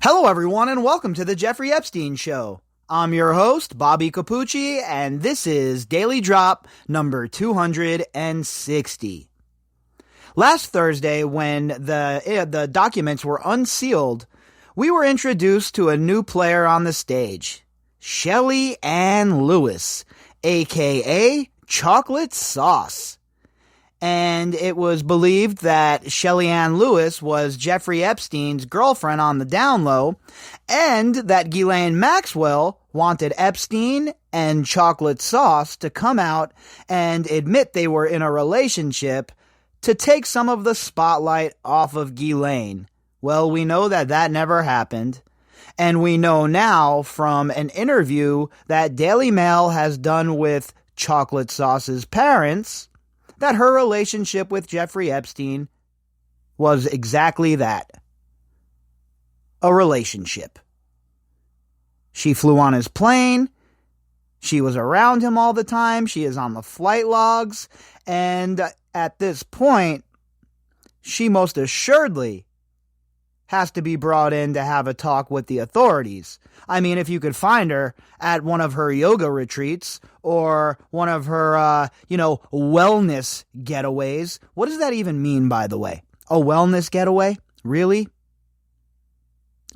Hello, everyone, and welcome to the Jeffrey Epstein Show. I'm your host, Bobbycapucci, and this is Daily Drop number 260. Last Thursday, when the documents were unsealed, we were introduced to a new player on the stage, Shelley Anne Lewis, aka Chocolate Sauce. And it was believed that Shelley Anne Lewis was Jeffrey Epstein's girlfriend on the down low, and that Ghislaine Maxwell wanted Epstein and Chocolate Sauce to come out and admit they were in a relationship to take some of the spotlight off of Ghislaine. Well, we know that that never happened. And we know now from an interview that Daily Mail has done with Chocolate Sauce's parents that her relationship with Jeffrey Epstein was exactly that. A relationship. She flew on his plane. She was around him all the time. She is on the flight logs. And at this point, she most assuredly has to be brought in to have a talk with the authorities. I mean, if you could find her at one of her yoga retreats or one of her, wellness getaways. What does that even mean, by the way? A wellness getaway? Really?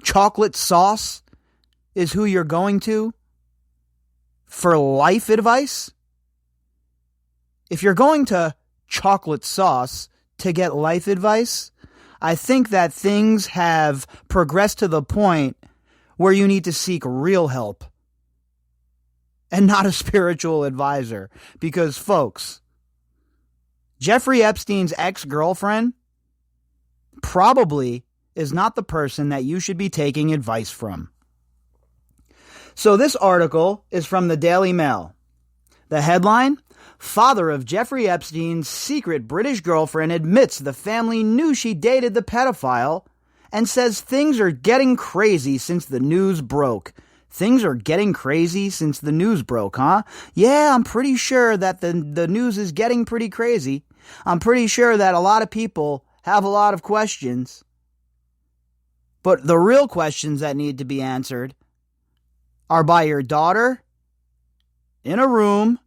Chocolate Sauce is who you're going to for life advice? If you're going to Chocolate Sauce to get life advice, I think that things have progressed to the point where you need to seek real help and not a spiritual advisor. Because, folks, Jeffrey Epstein's ex-girlfriend probably is not the person that you should be taking advice from. So this article is from the Daily Mail. The headline: Father of Jeffrey Epstein's secret British girlfriend admits the family knew she dated the pedophile and says things are getting crazy since the news broke. Things are getting crazy since the news broke, huh? Yeah, I'm pretty sure that the news is getting pretty crazy. I'm pretty sure that a lot of people have a lot of questions. But the real questions that need to be answered are by your daughter in a room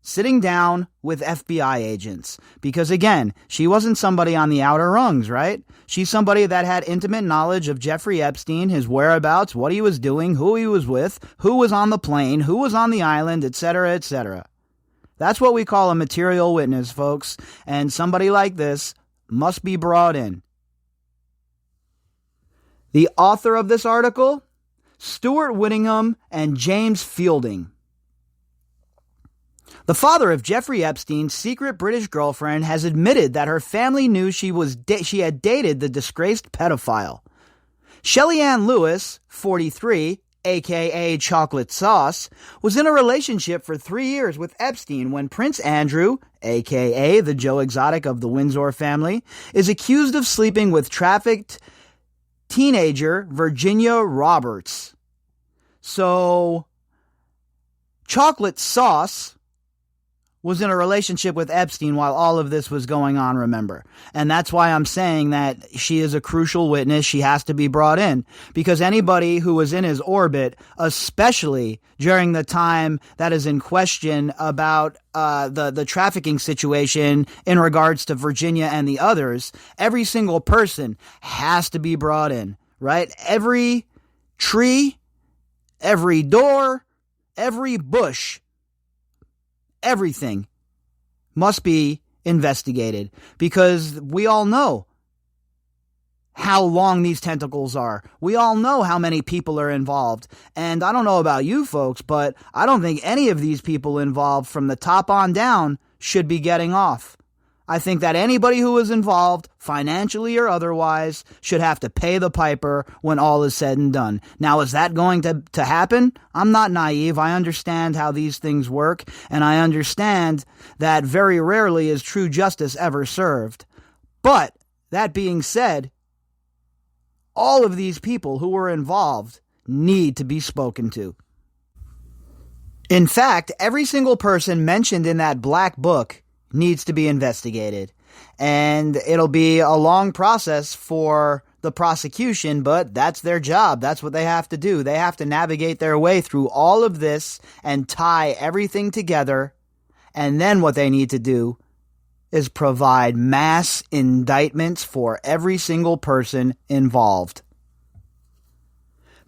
sitting down with FBI agents. Because again, she wasn't somebody on the outer rungs, right? She's somebody that had intimate knowledge of Jeffrey Epstein, his whereabouts, what he was doing, who he was with, who was on the plane, who was on the island, etc., etc. That's what we call a material witness, folks. And somebody like this must be brought in. The author of this article: Stuart Whittingham and James Fielding. The father of Jeffrey Epstein's secret British girlfriend has admitted that her family knew she had dated the disgraced pedophile. Shelley Anne Lewis, 43, aka Chocolate Sauce, was in a relationship for 3 years with Epstein when Prince Andrew, aka the Joe Exotic of the Windsor family, is accused of sleeping with trafficked teenager Virginia Roberts. So, Chocolate Sauce was in a relationship with Epstein while all of this was going on, remember. And that's why I'm saying that she is a crucial witness. She has to be brought in. Because anybody who was in his orbit, especially during the time that is in question about the trafficking situation in regards to Virginia and the others, every single person has to be brought in, right? Every tree, every door, every bush, everything must be investigated, because we all know how long these tentacles are. We all know how many people are involved. And I don't know about you folks, but I don't think any of these people involved from the top on down should be getting off. I think that anybody who is involved, financially or otherwise, should have to pay the piper when all is said and done. Now, is that going to happen? I'm not naive. I understand how these things work, and I understand that very rarely is true justice ever served. But, that being said, all of these people who were involved need to be spoken to. In fact, every single person mentioned in that black book needs to be investigated. And it'll be a long process for the prosecution, but that's their job. That's what they have to do. They have to navigate their way through all of this and tie everything together. And then what they need to do is provide mass indictments for every single person involved.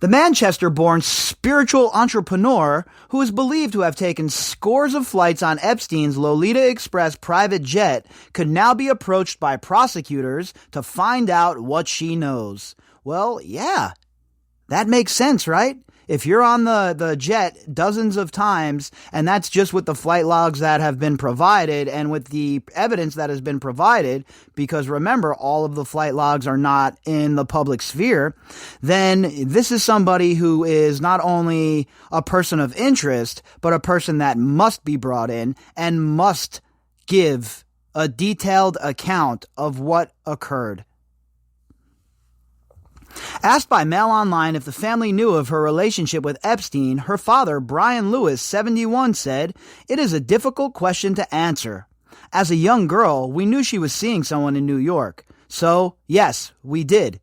The Manchester-born spiritual entrepreneur, who is believed to have taken scores of flights on Epstein's Lolita Express private jet, could now be approached by prosecutors to find out what she knows. Well, yeah, that makes sense, right? If you're on the jet dozens of times, and that's just with the flight logs that have been provided and with the evidence that has been provided, because remember, all of the flight logs are not in the public sphere, then this is somebody who is not only a person of interest, but a person that must be brought in and must give a detailed account of what occurred. Asked by Mail Online if the family knew of her relationship with Epstein, her father, Brian Lewis, 71, said, "It is a difficult question to answer. As a young girl, we knew she was seeing someone in New York. So, yes, we did."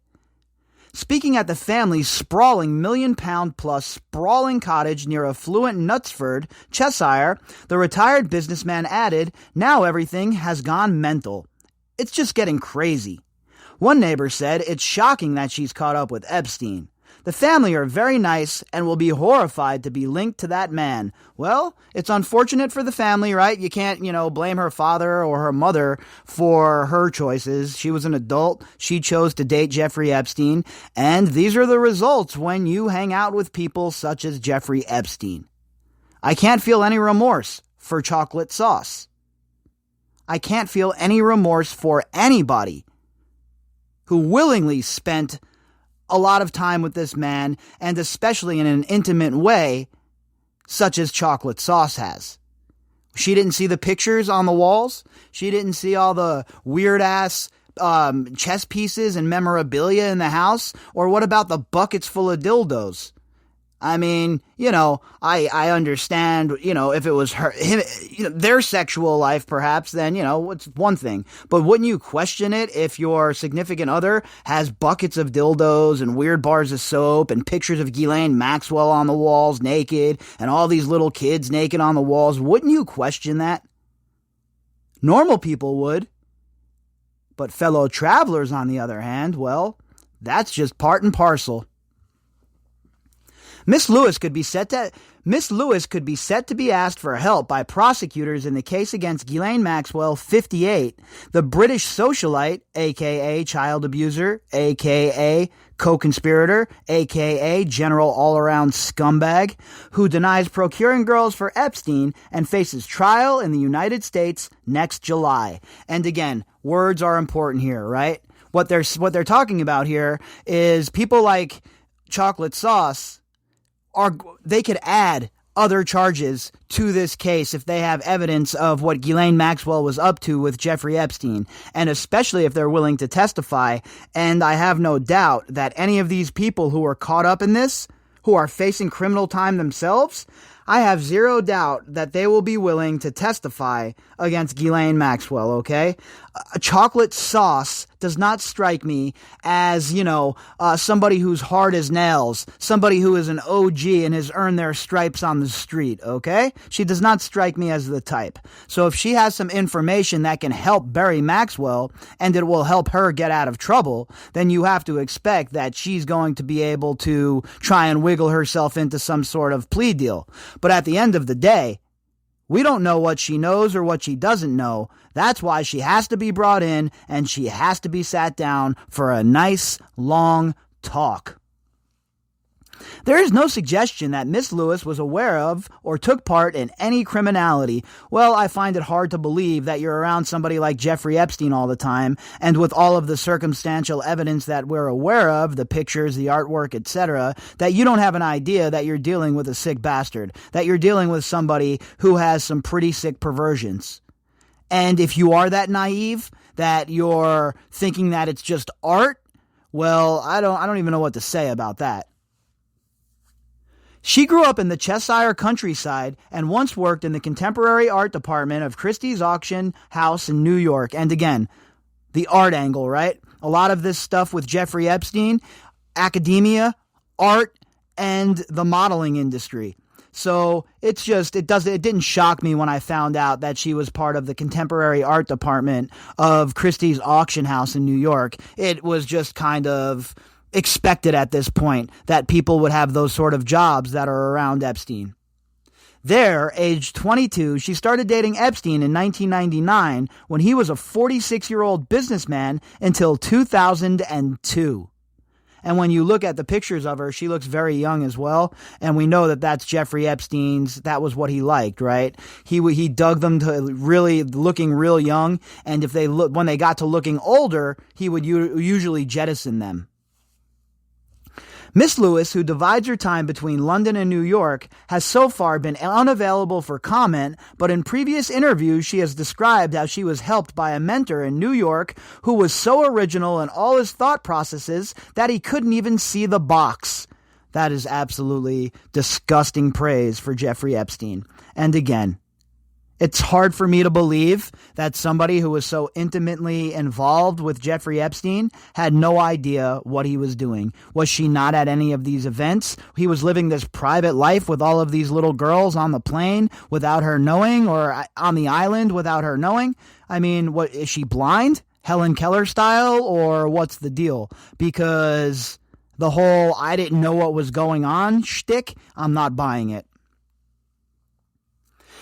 Speaking at the family's sprawling million-pound-plus sprawling cottage near affluent Knutsford, Cheshire, the retired businessman added, "Now everything has gone mental. It's just getting crazy." One neighbor said it's shocking that she's caught up with Epstein. The family are very nice and will be horrified to be linked to that man. Well, it's unfortunate for the family, right? You can't, blame her father or her mother for her choices. She was an adult. She chose to date Jeffrey Epstein. And these are the results when you hang out with people such as Jeffrey Epstein. I can't feel any remorse for chocolate sauce. I can't feel any remorse for anybody who willingly spent a lot of time with this man, and especially in an intimate way, such as chocolate sauce has. She didn't see the pictures on the walls. She didn't see all the weird-ass chess pieces and memorabilia in the house. Or what about the buckets full of dildos? I mean, I understand, if it was their sexual life, perhaps, then, it's one thing. But wouldn't you question it if your significant other has buckets of dildos and weird bars of soap and pictures of Ghislaine Maxwell on the walls naked and all these little kids naked on the walls? Wouldn't you question that? Normal people would. But fellow travelers, on the other hand, well, that's just part and parcel. Miss Lewis could be set to be asked for help by prosecutors in the case against Ghislaine Maxwell, 58, the British socialite, aka child abuser, aka co-conspirator, aka general all-around scumbag, who denies procuring girls for Epstein and faces trial in the United States next July. And again, words are important here, right? What they're talking about here is people like chocolate sauce they could add other charges to this case if they have evidence of what Ghislaine Maxwell was up to with Jeffrey Epstein, and especially if they're willing to testify. And I have no doubt that any of these people who are caught up in this, who are facing criminal time themselves, I have zero doubt that they will be willing to testify against Ghislaine Maxwell, okay? Chocolate sauce does not strike me as, somebody who's hard as nails, somebody who is an OG and has earned their stripes on the street, okay? She does not strike me as the type. So if she has some information that can help bury Maxwell and it will help her get out of trouble, then you have to expect that she's going to be able to try and wiggle herself into some sort of plea deal. But at the end of the day, we don't know what she knows or what she doesn't know. That's why she has to be brought in and she has to be sat down for a nice, long talk. There is no suggestion that Miss Lewis was aware of or took part in any criminality. Well, I find it hard to believe that you're around somebody like Jeffrey Epstein all the time, and with all of the circumstantial evidence that we're aware of, the pictures, the artwork, etc., that you don't have an idea that you're dealing with a sick bastard, that you're dealing with somebody who has some pretty sick perversions. And if you are that naive, that you're thinking that it's just art, well, I don't even know what to say about that. She grew up in the Cheshire countryside and once worked in the contemporary art department of Christie's Auction House in New York. And again, the art angle, right? A lot of this stuff with Jeffrey Epstein, academia, art, and the modeling industry. So it didn't shock me when I found out that she was part of the contemporary art department of Christie's auction house in New York. It was just kind of expected at this point that people would have those sort of jobs that are around Epstein. There, aged 22, she started dating Epstein in 1999 when he was a 46-year-old businessman until 2002. And when you look at the pictures of her, she looks very young as well. And we know that that's Jeffrey Epstein's, that was what he liked, right? He dug them to really looking real young. And when they got to looking older, he would usually jettison them. Miss Lewis, who divides her time between London and New York, has so far been unavailable for comment, but in previous interviews she has described how she was helped by a mentor in New York who was so original in all his thought processes that he couldn't even see the box. That is absolutely disgusting praise for Jeffrey Epstein. And again, it's hard for me to believe that somebody who was so intimately involved with Jeffrey Epstein had no idea what he was doing. Was she not at any of these events? He was living this private life with all of these little girls on the plane without her knowing, or on the island without her knowing. I mean, what is she blind? Helen Keller style, or what's the deal? Because the whole I didn't know what was going on shtick, I'm not buying it.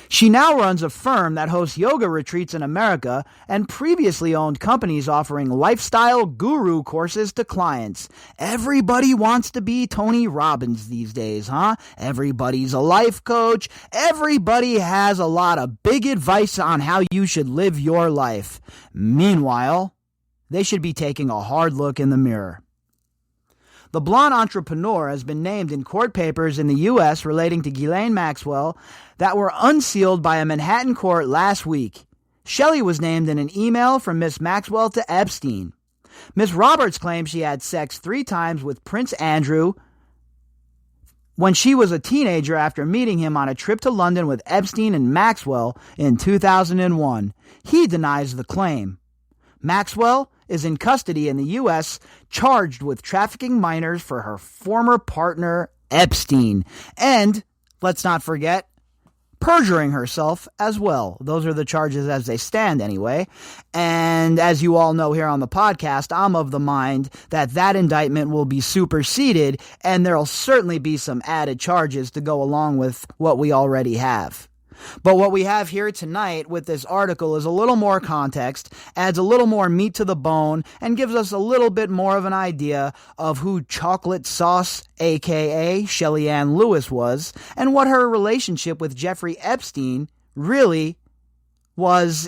She now runs a firm that hosts yoga retreats in America and previously owned companies offering lifestyle guru courses to clients. Everybody wants to be Tony Robbins these days, huh? Everybody's a life coach. Everybody has a lot of big advice on how you should live your life. Meanwhile, they should be taking a hard look in the mirror. The blonde entrepreneur has been named in court papers in the U.S. relating to Ghislaine Maxwell that were unsealed by a Manhattan court last week. Shelley was named in an email from Miss Maxwell to Epstein. Miss Roberts claims she had sex 3 times with Prince Andrew when she was a teenager after meeting him on a trip to London with Epstein and Maxwell in 2001. He denies the claim. Maxwell is in custody in the U.S., charged with trafficking minors for her former partner, Epstein. And, let's not forget, perjuring herself as well. Those are the charges as they stand anyway. And as you all know here on the podcast, I'm of the mind that that indictment will be superseded, and there'll certainly be some added charges to go along with what we already have. But what we have here tonight with this article is a little more context, adds a little more meat to the bone, and gives us a little bit more of an idea of who Chocolate Sauce, aka Shelley Anne Lewis, was, and what her relationship with Jeffrey Epstein really was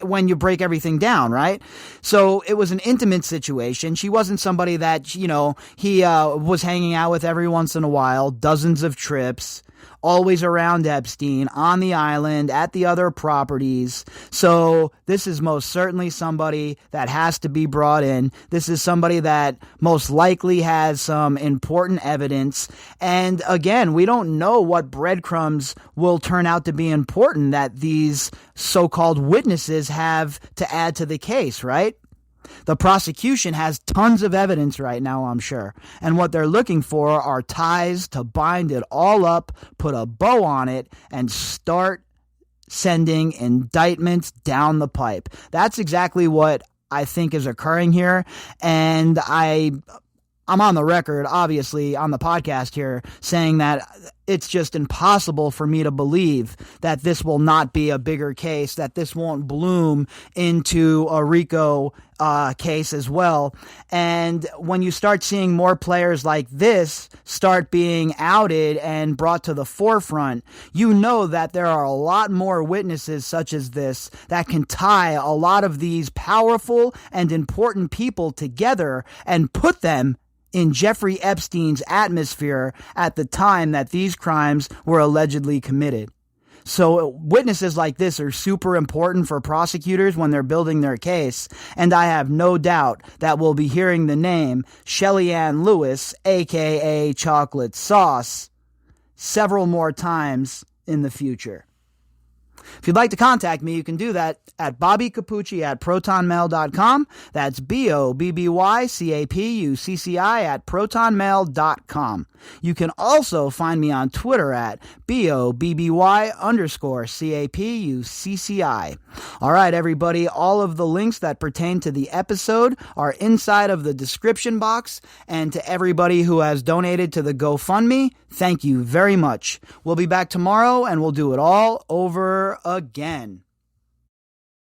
when you break everything down, right? So it was an intimate situation. She wasn't somebody that, he was hanging out with every once in a while, dozens of trips, always around Epstein, on the island, at the other properties. So this is most certainly somebody that has to be brought in. This is somebody that most likely has some important evidence. And again, we don't know what breadcrumbs will turn out to be important that these so-called witnesses have to add to the case, right? The prosecution has tons of evidence right now, I'm sure. And what they're looking for are ties to bind it all up, put a bow on it, and start sending indictments down the pipe. That's exactly what I think is occurring here. And I'm on the record, obviously, on the podcast here, saying that it's just impossible for me to believe that this will not be a bigger case, that this won't bloom into a RICO case as well. And when you start seeing more players like this start being outed and brought to the forefront, you know that there are a lot more witnesses such as this that can tie a lot of these powerful and important people together and put them in Jeffrey Epstein's atmosphere at the time that these crimes were allegedly committed. So witnesses like this are super important for prosecutors when they're building their case, and I have no doubt that we'll be hearing the name Shelley Anne Lewis, aka Chocolate Sauce, several more times in the future. If you'd like to contact me, you can do that at bobbycapucci@protonmail.com. That's BOBBYCAPUCCI@protonmail.com. You can also find me on Twitter at BOBBY_CAPUCCI. All right, everybody, all of the links that pertain to the episode are inside of the description box. And to everybody who has donated to the GoFundMe, thank you very much. We'll be back tomorrow and we'll do it all over again.